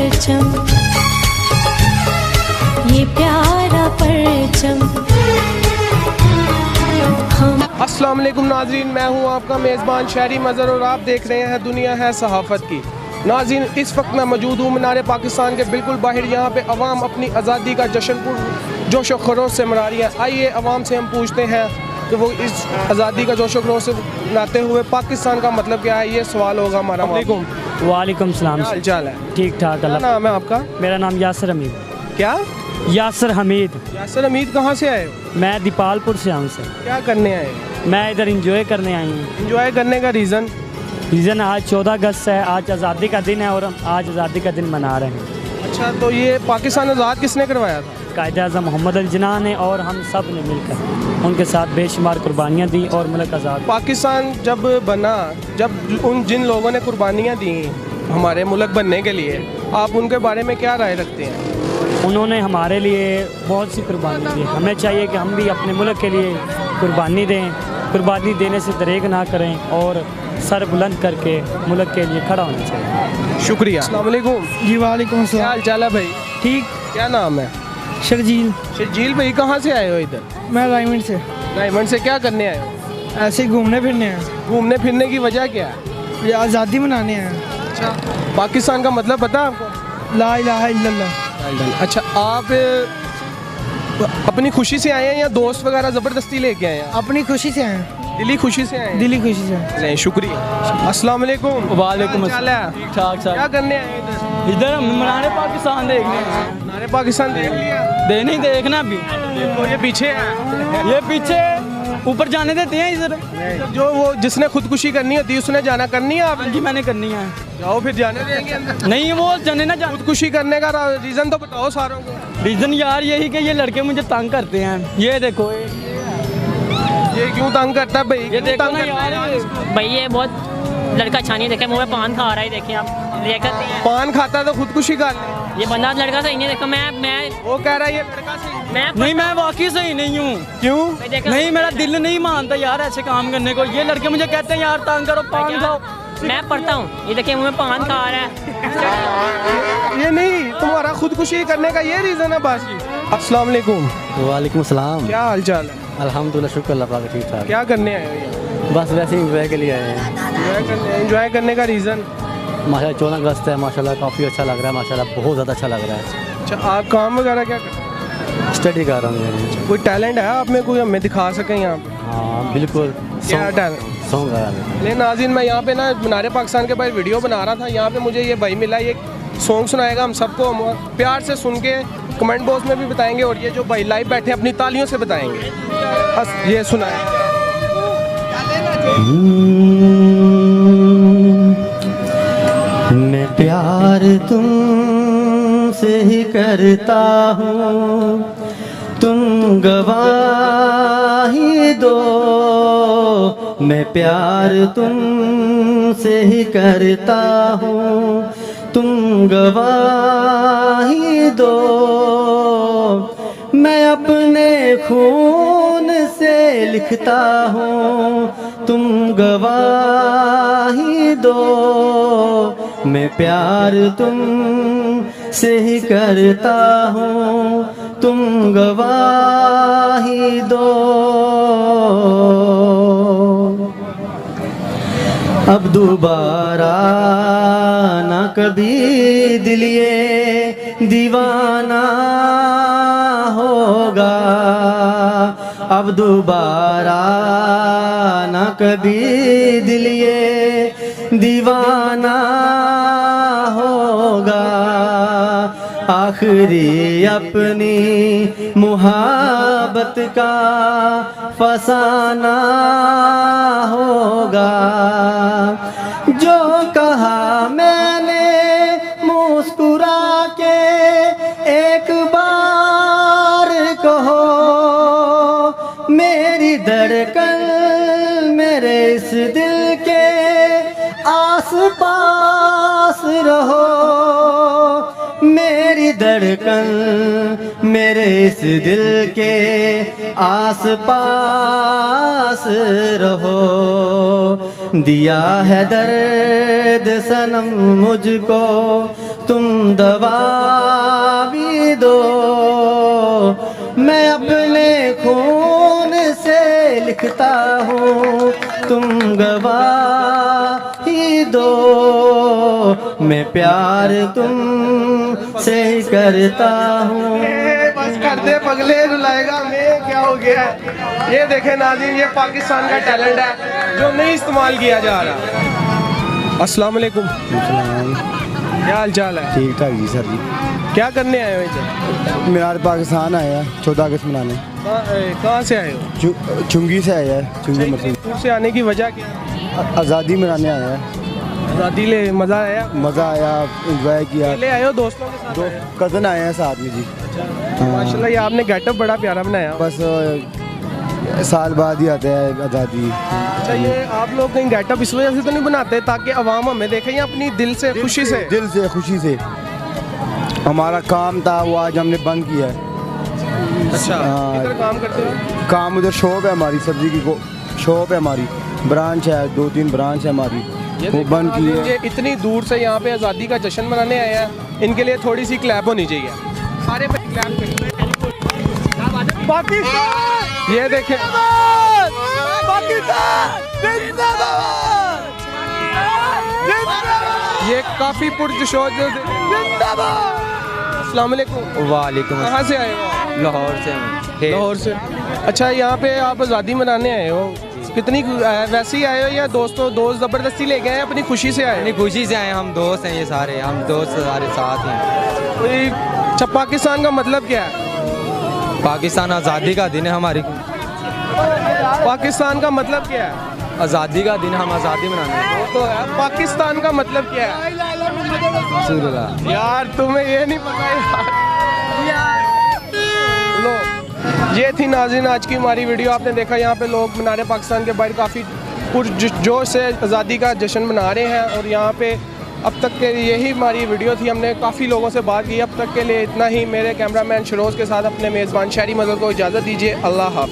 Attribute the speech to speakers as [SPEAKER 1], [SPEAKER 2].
[SPEAKER 1] परचम, ये प्यारा परचम।
[SPEAKER 2] अस्सलाम वालेकुम नाज़रीन, मैं हूं आपका मेज़बान शहरी मज़हर और आप देख रहे हैं दुनिया है सहाफ़त की। नाज़रीन, इस वक्त मैं मौजूद हूँ मीनार पाकिस्तान के बिल्कुल बाहर। यहाँ पे अवाम अपनी आज़ादी का जश्न जोश व खरोश से मना रही है। आइए अवाम से हम पूछते हैं कि वो इस आज़ादी का जोश व खरोश से मनाते हुए पाकिस्तान का मतलब क्या है। ये सवाल होगा हमारा।
[SPEAKER 3] वालेकुम सलाम।
[SPEAKER 2] हाल चाल है?
[SPEAKER 3] ठीक ठाक।
[SPEAKER 2] क्या नाम है आपका?
[SPEAKER 3] मेरा नाम यासर हमीद।
[SPEAKER 2] क्या?
[SPEAKER 3] यासर हमीद।
[SPEAKER 2] यासर हमीद, कहाँ से आए हो?
[SPEAKER 3] मैं दीपालपुर से आऊँ सर।
[SPEAKER 2] क्या करने आए?
[SPEAKER 3] मैं इधर इंजॉय करने आई हूँ।
[SPEAKER 2] इंजॉय करने का रीज़न?
[SPEAKER 3] आज 14 अगस्त है, आज आज़ादी का दिन है और हम आज आज़ादी का दिन मना रहे हैं।
[SPEAKER 2] अच्छा, तो ये पाकिस्तान आज़ाद किसने करवाया था?
[SPEAKER 3] कायद-ए-आज़म मोहम्मद अली जिन्ना ने और हम सब ने मिलकर उनके साथ बेशुमार कुर्बानियाँ दी और मुल्क आज़ाद।
[SPEAKER 2] पाकिस्तान जब बना, जब जिन लोगों ने कुर्बानियाँ दी हमारे मुल्क बनने के लिए, आप उनके बारे में क्या राय रखते हैं?
[SPEAKER 3] उन्होंने हमारे लिए बहुत सी कुर्बानी दी। हमें चाहिए कि हम भी अपने मुल्क के लिए कुर्बानी दें। कुर्बानी देने से दरेग ना करें और सर बुलंद करके मुल्क के लिए खड़ा होना चाहिए।
[SPEAKER 2] शुक्रिया। अस्सलाम वालेकुम।
[SPEAKER 4] जी वालेकुम
[SPEAKER 2] क्या हाल चाल है भाई?
[SPEAKER 4] ठीक।
[SPEAKER 2] क्या नाम है?
[SPEAKER 4] शर्जील।
[SPEAKER 2] शर्जील भाई, कहाँ से आए हो इधर?
[SPEAKER 4] मैं रायमंड से।
[SPEAKER 2] रायमंड से क्या करने आए हो?
[SPEAKER 4] ऐसे ही घूमने फिरने हैं।
[SPEAKER 2] घूमने फिरने की वजह क्या है?
[SPEAKER 4] ये आज़ादी मनाने हैं।
[SPEAKER 2] अच्छा, पाकिस्तान का मतलब पता है आपको?
[SPEAKER 4] ला इलाहा इल्लल्लाह।
[SPEAKER 2] अच्छा, आप अपनी खुशी से आए हैं या दोस्त वगैरह ज़बरदस्ती लेके आए हैं?
[SPEAKER 4] अपनी खुशी से हैं।
[SPEAKER 2] दिली खुशी से आए हैं?
[SPEAKER 4] दिली खुशी से।
[SPEAKER 2] नहीं, शुक्रिया। अस्सलाम वालेकुम।
[SPEAKER 3] वालेकुम
[SPEAKER 2] अस्सलाम।
[SPEAKER 3] ठीक ठाक सर।
[SPEAKER 2] क्या करने आए इधर?
[SPEAKER 3] इधर हम मीनार पाकिस्तान देखने हैं।
[SPEAKER 2] नारे पाकिस्तान देख लिया?
[SPEAKER 3] नहीं देखना अभी।
[SPEAKER 2] देखो ये पीछे है।
[SPEAKER 3] ये पीछे ऊपर जाने देते हैं इधर।
[SPEAKER 2] जो वो जिसने खुदकुशी करनी होती है उसने जाना करनी है। आप
[SPEAKER 3] जी मैंने करनी है।
[SPEAKER 2] जाओ फिर, जाने देंगे अंदर।
[SPEAKER 3] नहीं वो जाने ना जा।
[SPEAKER 2] खुदकुशी करने का रीज़न तो बताओ सारों को।
[SPEAKER 3] रीज़न यार यही कि ये लड़के मुझे तंग करते हैं। ये देखो
[SPEAKER 2] ये क्यों तंग करता है भाई?
[SPEAKER 3] ये
[SPEAKER 2] क्यों
[SPEAKER 3] देखो
[SPEAKER 2] तंग
[SPEAKER 3] ना
[SPEAKER 2] करता है
[SPEAKER 3] यार।
[SPEAKER 5] भाई ये बहुत लड़का छानी देखे, मुँह में पान खा रहा है। देखिए आप देखते हैं,
[SPEAKER 2] पान खाता है तो खुदकुशी कर ले।
[SPEAKER 5] ये बंदा लड़का सही नहीं। देखो मैं
[SPEAKER 2] वो कह रहा है ये लड़का से।
[SPEAKER 3] नहीं मैं वाकई सही नहीं हूँ।
[SPEAKER 2] क्यों?
[SPEAKER 3] नहीं मेरा दिल नहीं मानता यार ऐसे काम करने को। ये लड़के मुझे कहते हैं यार तंग करो, पान खाओ।
[SPEAKER 5] मैं पढ़ता हूँ, ये देखिए मुँह में पान खा रहा है।
[SPEAKER 2] ये नहीं, तुम्हारा खुदकुशी करने का ये रीज़न है बस। अस्सलाम वालेकुम।
[SPEAKER 6] वालेकुम सलाम।
[SPEAKER 2] क्या हाल चाल है?
[SPEAKER 6] अल्हम्दुलिल्लाह, शुक्र अल्लाह पाक, ठीक ठाक।
[SPEAKER 2] क्या करने आए हो यहाँ?
[SPEAKER 6] बस वैसे ही इंजॉय के लिए आए हैं।
[SPEAKER 2] एंजॉय करने का रीज़न?
[SPEAKER 6] माशाल्लाह 14 अगस्त है, माशाल्लाह काफ़ी अच्छा लग रहा है, माशाल्लाह बहुत ज़्यादा अच्छा लग रहा है।
[SPEAKER 2] अच्छा, आप काम वगैरह क्या करते हैं?
[SPEAKER 6] स्टडी कर रहा हूँ।
[SPEAKER 2] कोई टैलेंट है आप में, कोई हमें दिखा सकें यहाँ पे?
[SPEAKER 6] हाँ बिल्कुल।
[SPEAKER 2] क्या टैलेंट?
[SPEAKER 6] सॉन्ग गा रहा
[SPEAKER 2] ले नाज़रीन, मैं यहाँ पे ना मीनार पाकिस्तान के पास वीडियो बना रहा था। यहाँ पे मुझे ये भाई मिला, ये सॉन्ग सुनाएगा हम सबको। हम प्यार से सुन के कमेंट बॉक्स में भी बताएंगे और ये जो भाई लाइव बैठे अपनी तालियों से बताएंगे। बस ये सुनाए।
[SPEAKER 6] मैं प्यार तुमसे ही करता हूँ, तुम गवाही दो। मैं प्यार तुमसे ही करता हूँ, तुम गवाही दो। मैं अपने खून से लिखता हूँ, तुम गवाही दो। मैं प्यार तुम से ही करता हूँ, तुम गवाही दो। अब दोबारा ना कभी दिल ये दीवाना होगा। अब दोबारा ना कभी दिल ये दीवाना होगा। आखिरी अपनी मुहाबत का फसाना होगा। जो कहा मैंने मुस्कुरा के एक बार कहो, मेरी धड़कन मेरे इस दिल के आस पास रहो। मेरी धड़कन मेरे इस दिल के आस पास रहो। दिया है दर्द सनम मुझको तुम दवा भी दो, मैं अपने खून से लिखता हूँ, तुम गवाही दो, मैं प्यार तुम से करता हूँ।
[SPEAKER 2] बस कर दे पगले, रुलाएगा मैं, क्या हो गया है। ये देखे नाज़रीन, ये पाकिस्तान का टैलेंट है जो नहीं इस्तेमाल किया जा रहा। अस्सलाम वालेकुम, क्या हाल चाल है?
[SPEAKER 7] ठीक ठाक जी सर जी।
[SPEAKER 2] क्या करने आए हो इधर?
[SPEAKER 7] मीनार पाकिस्तान आया है 14 अगस्त मनाने।
[SPEAKER 2] कहाँ से आए हो?
[SPEAKER 7] चुंगी से आया है, चुंगी मरसूद।
[SPEAKER 2] दूर से आने की वजह क्या है?
[SPEAKER 7] आज़ादी मनाने आया है।
[SPEAKER 2] आज़ादी ले मज़ा आया?
[SPEAKER 7] मज़ा आया, इंजॉय किया।
[SPEAKER 2] ले आए हो दोस्तों के साथ?
[SPEAKER 7] दोस्त कज़न आए हैं साथ में जी।
[SPEAKER 2] माशाल्लाह, ये आपने गेटअप बड़ा प्यारा बनाया।
[SPEAKER 7] बस साल बाद ही आता है आज़ादी।
[SPEAKER 2] अच्छा, ये आप लोग कहीं गेटअप इस वजह से तो नहीं बनाते ताकि अवाम हमें देखे, या अपनी दिल से खुशी से?
[SPEAKER 7] दिल से खुशी से। हमारा काम था वो आज हमने बंद किया है।
[SPEAKER 2] अच्छा,
[SPEAKER 7] हाँ।
[SPEAKER 2] किधर काम करते हो?
[SPEAKER 7] काम उधर शॉप है हमारी, सब्जी की शॉप है हमारी, ब्रांच है, 2-3 ब्रांच है हमारी, वो बंद की है।
[SPEAKER 2] ये इतनी दूर से यहाँ पे आज़ादी का जश्न मनाने आए हैं, इनके लिए थोड़ी सी क्लैप होनी चाहिए। सारे पे क्लैप करें। पाकिस्तान, ये देखें, ये काफी पुरजोश। अस्सलाम वालेकुम।
[SPEAKER 8] वालेकुम
[SPEAKER 2] कहाँ से आए हो?
[SPEAKER 8] लाहौर से।
[SPEAKER 2] लाहौर से। अच्छा, यहाँ पे आप आज़ादी मनाने आए हो, कितनी वैसे ही आए हो या दोस्त ज़बरदस्ती ले गए हैं, अपनी खुशी से आए
[SPEAKER 8] अपनी
[SPEAKER 2] हो?
[SPEAKER 8] खुशी से आए, हम दोस्त हैं, ये सारे हम दोस्त सारे साथ हैं।
[SPEAKER 2] कोई अच्छा, पाकिस्तान का मतलब क्या है?
[SPEAKER 8] पाकिस्तान आज़ादी का दिन है हमारी।
[SPEAKER 2] पाकिस्तान का मतलब क्या है?
[SPEAKER 8] आज़ादी का दिन, हम आज़ादी मनाने।
[SPEAKER 2] तो है, पाकिस्तान का मतलब क्या है? यार तुम्हें ये नहीं पता यार। लो, ये थी नाज़रीन आज की हमारी वीडियो। आपने देखा यहाँ पे लोग मीनार पाकिस्तान के बाहर काफ़ी पुरजोश से आज़ादी का जश्न मना रहे हैं। और यहाँ पे अब तक के यही हमारी वीडियो थी, हमने काफ़ी लोगों से बात की। अब तक के लिए इतना ही। मेरे कैमरामैन शरोज़ के साथ अपने मेज़बान शहरी मज़हर को इजाज़त दीजिए। अल्लाह हाफ़िज़।